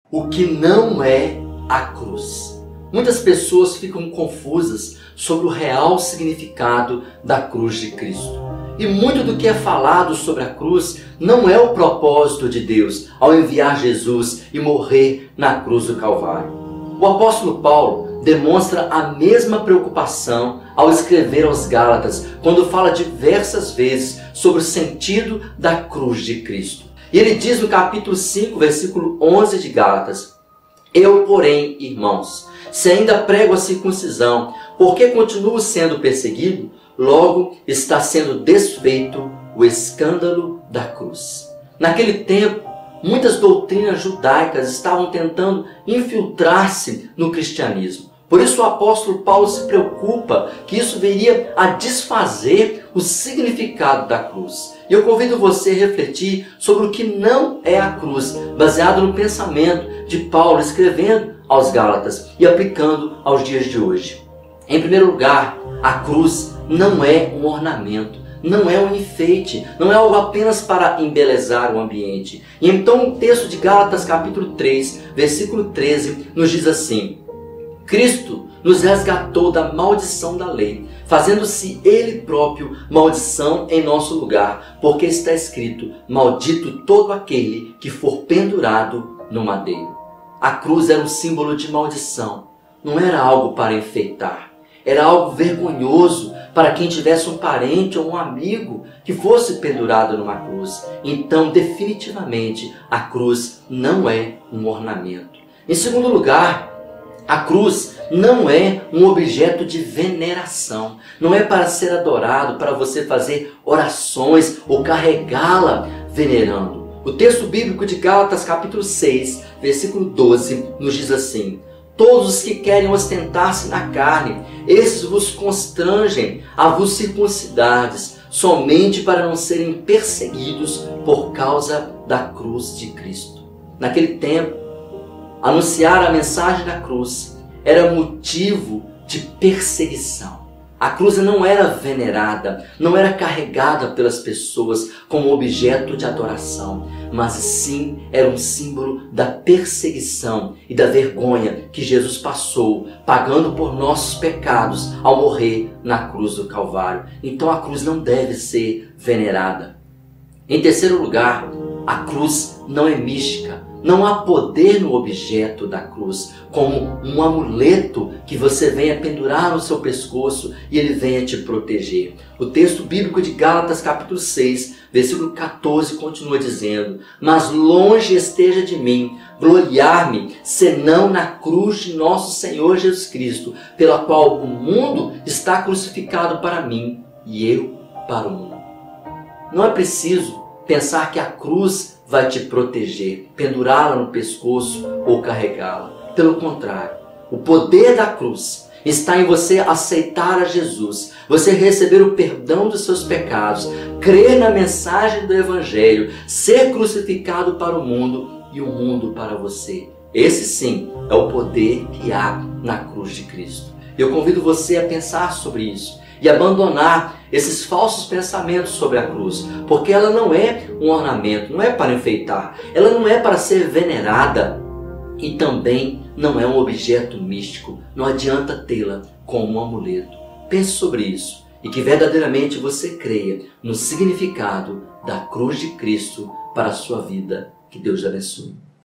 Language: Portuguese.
O que não é a cruz. Muitas pessoas ficam confusas sobre o real significado da cruz de Cristo. E muito do que é falado sobre a cruz não é o propósito de Deus ao enviar Jesus e morrer na cruz do Calvário. O apóstolo Paulo demonstra a mesma preocupação ao escrever aos Gálatas, quando fala diversas vezes sobre o sentido da cruz de Cristo. E ele diz no capítulo 5, versículo 11 de Gálatas: Eu, porém, irmãos, se ainda prego a circuncisão, porque continuo sendo perseguido, logo está sendo desfeito o escândalo da cruz. Naquele tempo, muitas doutrinas judaicas estavam tentando infiltrar-se no cristianismo. Por isso o apóstolo Paulo se preocupa que isso viria a desfazer o significado da cruz. E eu convido você a refletir sobre o que não é a cruz, baseado no pensamento de Paulo escrevendo aos Gálatas e aplicando aos dias de hoje. Em primeiro lugar, a cruz não é um ornamento, não é um enfeite, não é algo apenas para embelezar o ambiente. E então o texto de Gálatas capítulo 3, versículo 13, nos diz assim: Cristo nos resgatou da maldição da lei, fazendo-se Ele próprio maldição em nosso lugar, porque está escrito: maldito todo aquele que for pendurado no madeiro. A cruz era um símbolo de maldição, não era algo para enfeitar. Era algo vergonhoso para quem tivesse um parente ou um amigo que fosse pendurado numa cruz. Então, definitivamente, a cruz não é um ornamento. Em segundo lugar, a cruz não é um objeto de veneração. Não é para ser adorado, para você fazer orações ou carregá-la venerando. O texto bíblico de Gálatas capítulo 6, versículo 12, nos diz assim: Todos os que querem ostentar-se na carne, esses vos constrangem a vos circuncidardes, somente para não serem perseguidos por causa da cruz de Cristo. Naquele tempo, anunciar a mensagem da cruz era motivo de perseguição. A cruz não era venerada, não era carregada pelas pessoas como objeto de adoração, mas sim era um símbolo da perseguição e da vergonha que Jesus passou, pagando por nossos pecados ao morrer na cruz do Calvário. Então a cruz não deve ser venerada. Em terceiro lugar, a cruz não é mística. Não há poder no objeto da cruz, como um amuleto que você venha pendurar no seu pescoço e ele venha te proteger. O texto bíblico de Gálatas capítulo 6, versículo 14 continua dizendo: Mas longe esteja de mim gloriar-me, senão na cruz de nosso Senhor Jesus Cristo, pela qual o mundo está crucificado para mim e eu para o mundo. Não é preciso pensar que a cruz vai te proteger, pendurá-la no pescoço ou carregá-la. Pelo contrário, o poder da cruz está em você aceitar a Jesus, você receber o perdão dos seus pecados, crer na mensagem do Evangelho, ser crucificado para o mundo e o mundo para você. Esse sim é o poder que há na cruz de Cristo. Eu convido você a pensar sobre isso e abandonar esses falsos pensamentos sobre a cruz, porque ela não é um ornamento, não é para enfeitar, ela não é para ser venerada e também não é um objeto místico. Não adianta tê-la como um amuleto. Pense sobre isso e que verdadeiramente você creia no significado da cruz de Cristo para a sua vida. Que Deus te abençoe.